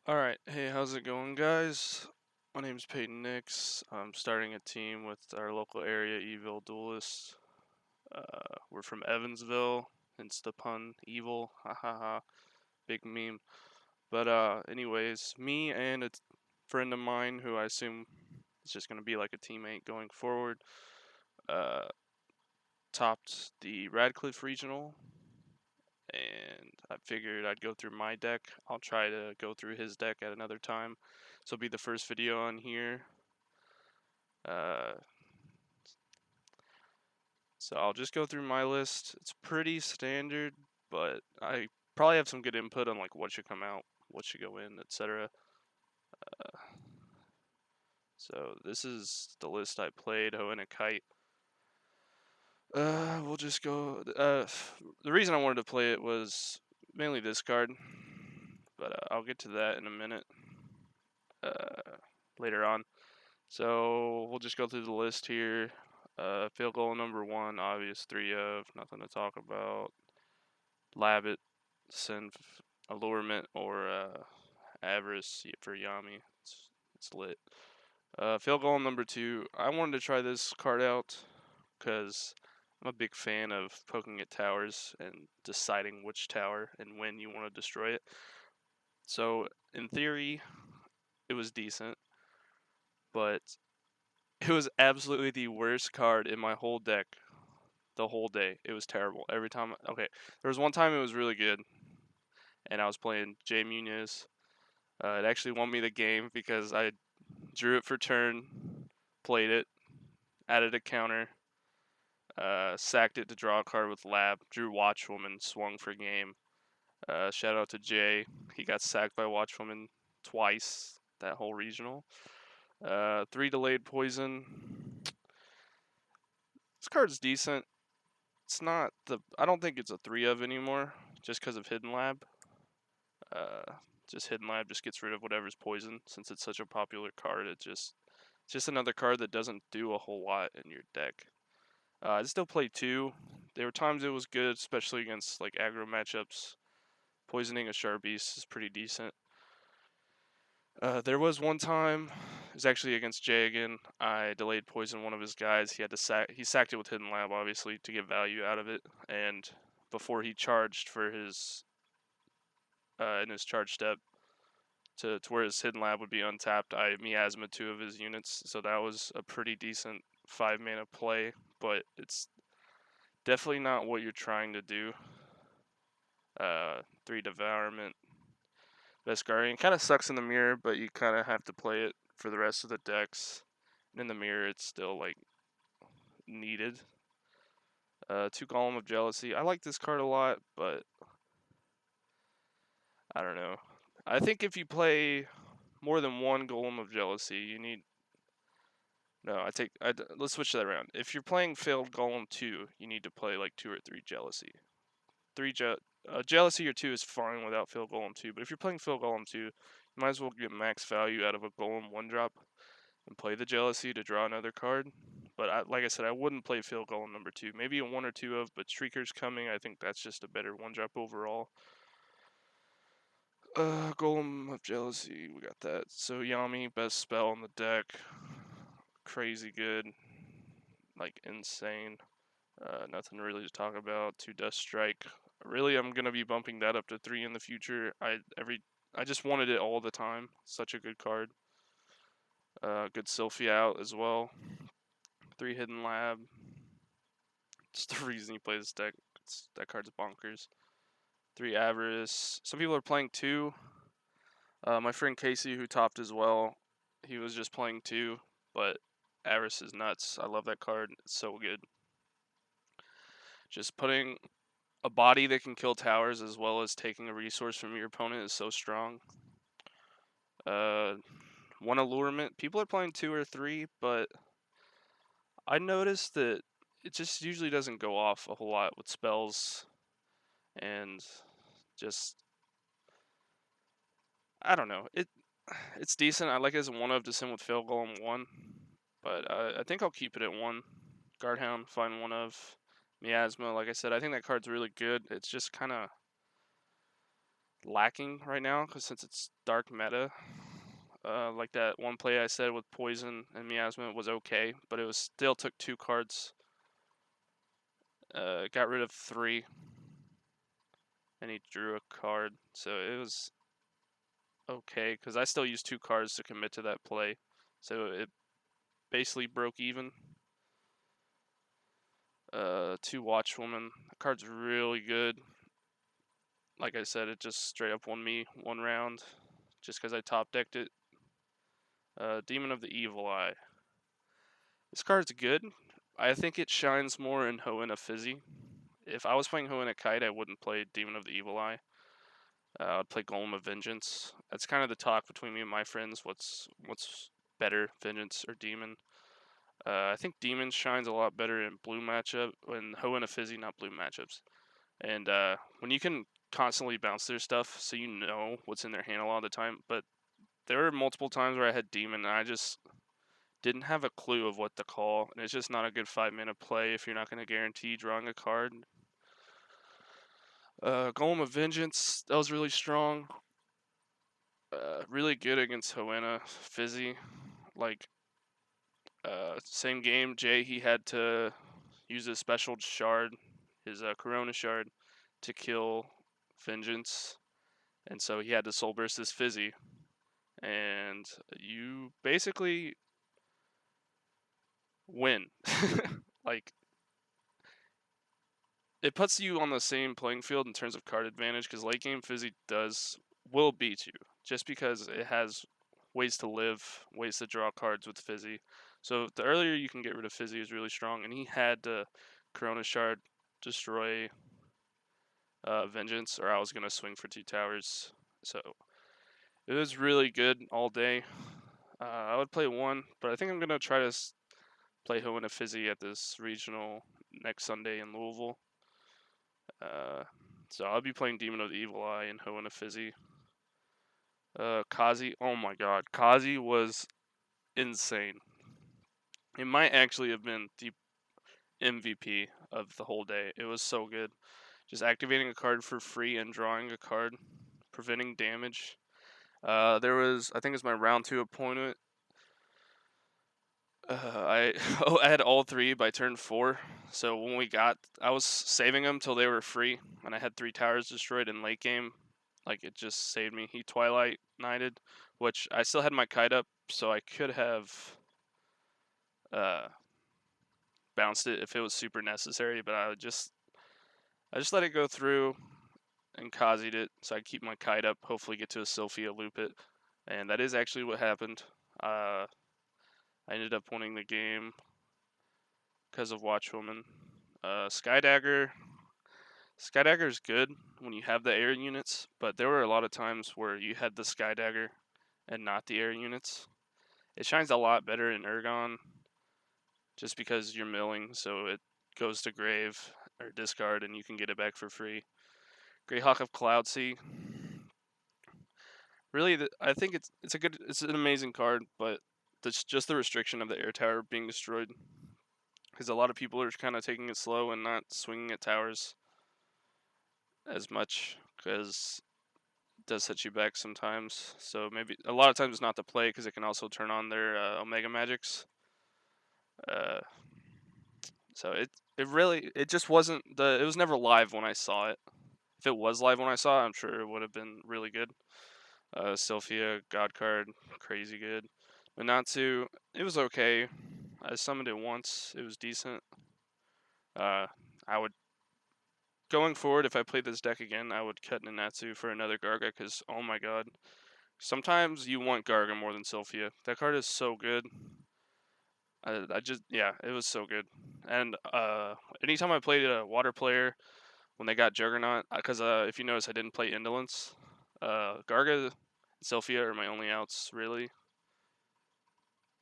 Alright, hey, how's it going, guys? My name's Peyton Nix. I'm starting a team with our local area Eville duelists. We're from Evansville, hence the pun, Evil, ha ha ha, big meme. But, anyways, me and a friend of mine who I assume is just going to be like a teammate going forward, uh, topped the Radcliffe Regional, and I figured I'd go through my deck. I'll try to go through his deck at another time. This will be the first video on here. So I'll just go through my list. It's pretty standard, but I probably have some good input on like what should come out, what should go in, etc. So this is the list I played. Hoenna Kyte. We'll just go. The reason I wanted to play it was mainly this card, but I'll get to that in a minute. Later on. So we'll just go through the list here. Field goal number 1, obvious 3 of, nothing to talk about. Labbit, send allurement, or avarice for Yami. It's lit. Field goal number 2. I wanted to try this card out because I'm a big fan of poking at towers and deciding which tower and when you want to destroy it. So in theory, it was decent, but it was absolutely the worst card in my whole deck the whole day. It was terrible. Every time. Okay, there was one time it was really good, and I was playing Jay Muniz. It actually won me the game because I drew it for turn, played it, added a counter, sacked it to draw a card with Lab, drew Watchwoman, swung for game. Shout out to Jay. He got sacked by Watchwoman twice that whole regional. 3 delayed poison. This card's decent. It's not the. I don't think it's a 3 of anymore, just because of Hidden Lab. Uh, just Hidden Lab just gets rid of whatever's poison since it's such a popular card. It's just another card that doesn't do a whole lot in your deck. I still play 2. There were times it was good, especially against like aggro matchups. Poisoning a Sharp Beast is pretty decent. There was one time, it was actually against Jay again. I delayed poison one of his guys. He sacked it with Hidden Lab, obviously, to get value out of it. And before he charged for his in his charge step to where his Hidden Lab would be untapped, I miasma 2 of his units. So that was a pretty decent 5 mana play, but it's definitely not what you're trying to do. 3 Devourment. Vescarian kind of sucks in the mirror, but you kind of have to play it for the rest of the decks. And in the mirror, it's still like needed. 2 Golem of Jealousy. I like this card a lot, but I don't know. I think if you play more than 1 Golem of Jealousy, you need. No, let's switch that around. If you're playing Failed Golem 2, you need to play like 2 or 3 Jealousy. Jealousy or 2 is fine without Failed Golem 2, but if you're playing Failed Golem 2, you might as well get max value out of a Golem 1-drop and play the Jealousy to draw another card. But like I said, I wouldn't play Field Golem number 2. Maybe a 1 or 2 of, but Shrieker's coming. I think that's just a better 1-drop overall. Golem of Jealousy, we got that. So Yami, best spell on the deck. Crazy good. Like insane. Nothing really to talk about. 2 Dust Strike. Really, I'm gonna be bumping that up to 3 in the future. I just wanted it all the time. Such a good card. Good Sylphie out as well. 3 Hidden Lab. It's the reason you play this deck. That card's bonkers. 3 Avarice. Some people are playing 2. My friend Casey, who topped as well, he was just playing 2, but Avarice is nuts. I love that card. It's so good. Just putting a body that can kill towers as well as taking a resource from your opponent is so strong. 1 Allurement. People are playing 2 or 3, but I noticed that it just usually doesn't go off a whole lot with spells, and just I don't know. It's decent. I like it as a 1 of to send with Fail Golem 1, but I think I'll keep it at 1. Guardhound, fine 1 of. Miasma, like I said, I think that card's really good. It's just kind of lacking right now, because since it's dark meta, like that one play I said with Poison and Miasma was okay, but it was still took 2 cards. Got rid of 3, and he drew a card, so it was okay, because I still used 2 cards to commit to that play, so it basically broke even. 2 Watchwoman. The card's really good. Like I said, it just straight up won me 1 round, just because I top decked it. Demon of the Evil Eye. This card's good. I think it shines more in Hoenna Fizzy. If I was playing Hoenna Kyte, I wouldn't play Demon of the Evil Eye. I'd play Golem of Vengeance. That's kind of the talk between me and my friends. What's better, Vengeance or Demon? I think Demon shines a lot better in blue matchup, in Hoenna Fizzy, not blue matchups. And when you can constantly bounce their stuff, so you know what's in their hand a lot of the time. But there were multiple times where I had Demon, and I just didn't have a clue of what to call, and it's just not a good 5-minute play if you're not going to guarantee drawing a card. Golem of Vengeance, that was really strong. Really good against Hoenna Fizzy. Like, same game, Jay, he had to use his special shard, his Corona shard, to kill Vengeance. And so he had to soul burst this Fizzy. And you basically win. Like, it puts you on the same playing field in terms of card advantage, because late game Fizzy will beat you, just because it has ways to live, ways to draw cards with Fizzy. So the earlier you can get rid of Fizzy is really strong, and he had to Corona Shard destroy Vengeance, or I was going to swing for 2 towers. So it was really good all day. I would play 1, but I think I'm going to try to play Hoenna Fizzy at this regional next Sunday in Louisville. So I'll be playing Demon of the Evil Eye and Hoenna Fizzy. Kazi, oh my god, Kazi was insane. It might actually have been the MVP of the whole day. It was so good. Just activating a card for free and drawing a card, preventing damage. There was, I think it was my round 2 opponent. I I had all 3 by turn 4. So when I was saving them till they were free, and I had 3 towers destroyed in late game. Like, it just saved me. He Twilight Knighted, which I still had my kite up, so I could have uh, bounced it if it was super necessary. But I just let it go through and Kazi'd it, so I keep my kite up. Hopefully, get to a Sophia, loop it, and that is actually what happened. I ended up winning the game because of Watchwoman. Skydagger is good when you have the air units, but there were a lot of times where you had the Skydagger and not the air units. It shines a lot better in Ergon, just because you're milling, so it goes to grave or discard, and you can get it back for free. Greyhawk of Cloudsea. Really, I think it's an amazing card, but that's just the restriction of the air tower being destroyed, because a lot of people are kind of taking it slow and not swinging at towers as much, because it does set you back sometimes. So maybe a lot of times it's not the play, because it can also turn on their Omega Magics. So it just wasn't it was never live when I saw it. If it was live when I saw it, I'm sure it would have been really good. Sophia, God card, crazy good. Minatsu, it was okay. I summoned it once. It was decent. I would, going forward, if I played this deck again, I would cut Nanatsu for another Garga, because, oh my god. Sometimes you want Garga more than Sophia. That card is so good. Yeah, it was so good. And anytime I played a water player, when they got Juggernaut, because if you notice, I didn't play Indolence. Garga and Sophia are my only outs, really.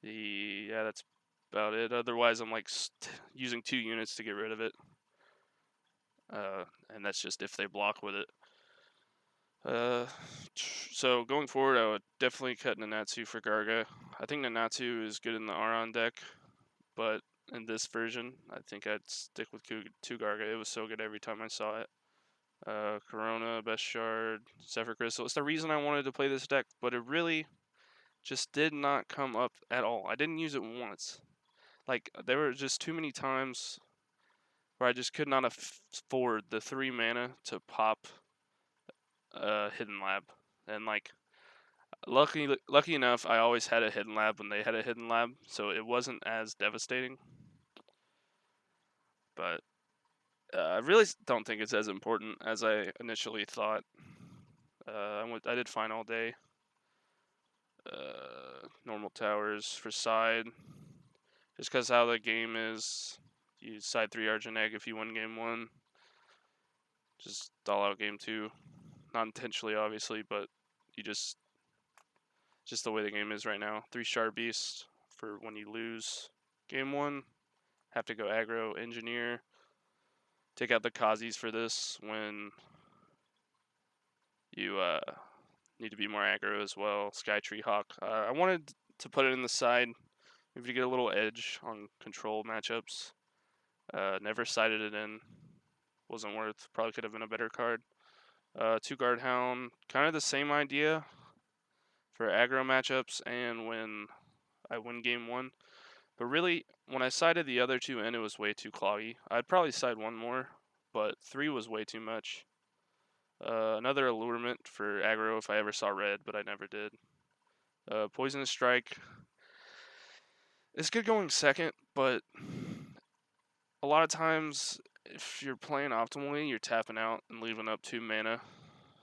Yeah, that's about it. Otherwise, I'm like using 2 units to get rid of it. And that's just if they block with it. So going forward, I would definitely cut Nanatsu for Garga. I think Nanatsu is good in the Aron deck, but in this version, I think I'd stick with 2 Garga. It was so good every time I saw it. Corona, Best Shard, Zephyr Crystal. It's the reason I wanted to play this deck, but it really just did not come up at all. I didn't use it once. Like, there were just too many times where I just could not afford the 3 mana to pop Hidden Lab. And, like, lucky enough, I always had a Hidden Lab when they had a Hidden Lab, so it wasn't as devastating. But I really don't think it's as important as I initially thought. I did fine all day. Normal towers for side. Just because how the game is, you side 3 Argent Egg if you win game 1. Just all out game 2. Not intentionally, obviously, but you just the way the game is right now. 3 Shard Beast for when you lose game 1. Have to go aggro, engineer. Take out the Kazis for this when you need to be more aggro as well. Skytree Hawk. I wanted to put it in the side, maybe to get a little edge on control matchups. Never sided it in. Wasn't worth. Probably could have been a better card. 2 Guard Hound. Kind of the same idea for aggro matchups and when I win game 1. But really, when I sided the other 2 in, it was way too cloggy. I'd probably side 1 more, but 3 was way too much. Another allurement for aggro if I ever saw red, but I never did. Poisonous Strike. It's good going second, but a lot of times, if you're playing optimally, you're tapping out and leaving up 2 mana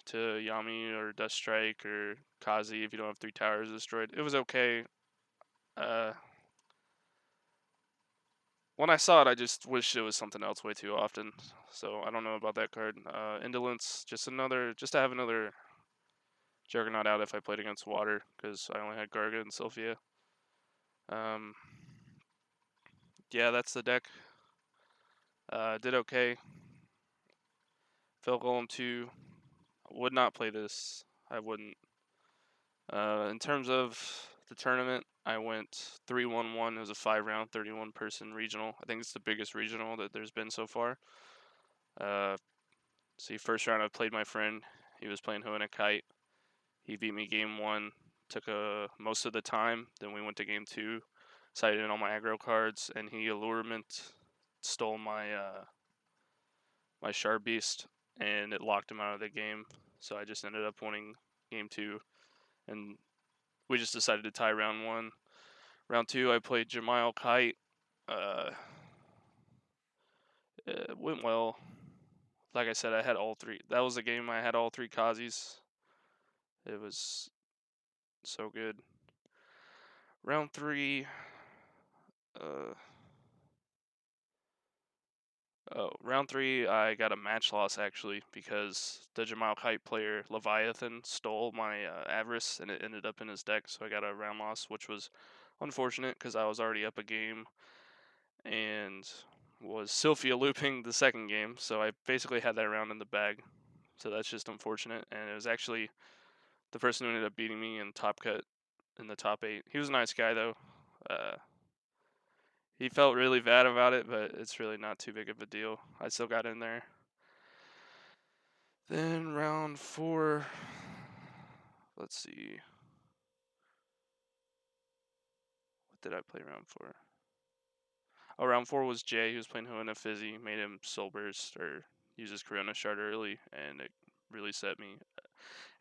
to Yami or Dust Strike or Kazi if you don't have 3 towers destroyed. It was okay. When I saw it, I just wished it was something else way too often. So I don't know about that card. Indolence, just to have another Juggernaut out if I played against water, because I only had Garga and Sylphia. Yeah, that's the deck. Did okay. Phil Golem 2. Would not play this. I wouldn't. In terms of the tournament, I went 3-1-1. It was a 5-round, 31-person regional. I think it's the biggest regional that there's been so far. See, first round I played my friend. He was playing Hoenna Kyte. He beat me game 1. Took most of the time. Then we went to game 2. Sided in all my aggro cards, and he allurement stole my my Shard Beast, and it locked him out of the game. So I just ended up winning game 2, and we just decided to tie round 1. Round 2, I played Hoenna Kyte. It went well. Like I said, I had all 3. That was the game I had all 3 Kazis. It was so good. Round 3, round 3, I got a match loss actually because the Hoenna Kyte player Leviathan stole my Avarice and it ended up in his deck, so I got a round loss, which was unfortunate because I was already up a game and was Sylphia looping the second game, so I basically had that round in the bag. So that's just unfortunate, and it was actually the person who ended up beating me in top cut in the top 8. He was a nice guy though. He felt really bad about it, but it's really not too big of a deal. I still got in there. Then round 4, let's see. What did I play round 4? Oh, round 4 was Jay, who was playing Hoenna Fizzy. Made him Soul Burst or use his Corona Shard early, and it really set me.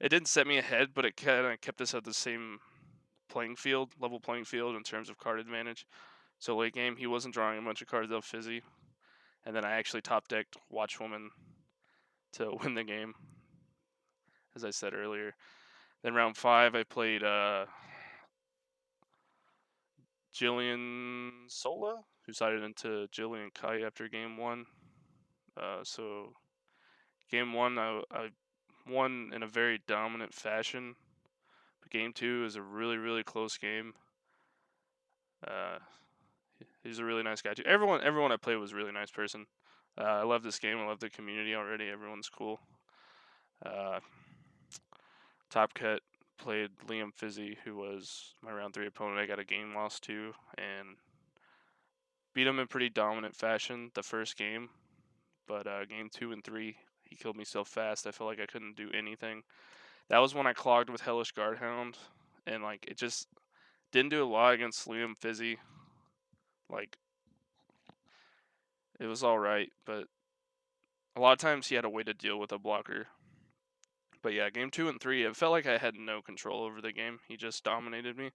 It didn't set me ahead, but it kind of kept us at the same level playing field in terms of card advantage. So late game, he wasn't drawing a bunch of cards out Fizzy, and then I actually top decked Watchwoman to win the game, as I said earlier. Then round 5, I played Jillian Sola, who sided into Hoenna Kyte after game 1. So game 1, I won in a very dominant fashion. But game 2 is a really, really close game. He's a really nice guy too. Everyone I played was a really nice person. I love this game. I love the community already. Everyone's cool. Top Cut played Liam Fizzy, who was my round 3 opponent. I got a game loss to, and beat him in pretty dominant fashion the first game. But game 2 and 3, He killed me so fast, I felt like I couldn't do anything. That was when I clogged with Hellish Guardhound, and like it just didn't do a lot against Liam Fizzy. Like it was all right, but a lot of times he had a way to deal with a blocker. But yeah, game 2 and 3, it felt like I had no control over the game. He just dominated me.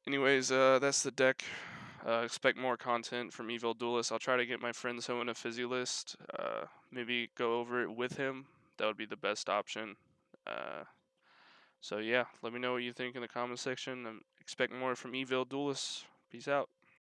Anyways, that's the deck. Expect more content from Eville Duelist. I'll try to get my friend's Hoenna Fizzy list. Maybe go over it with him. That would be the best option. So yeah, let me know what you think in the comment section. And expect more from Eville Duelist. Peace out.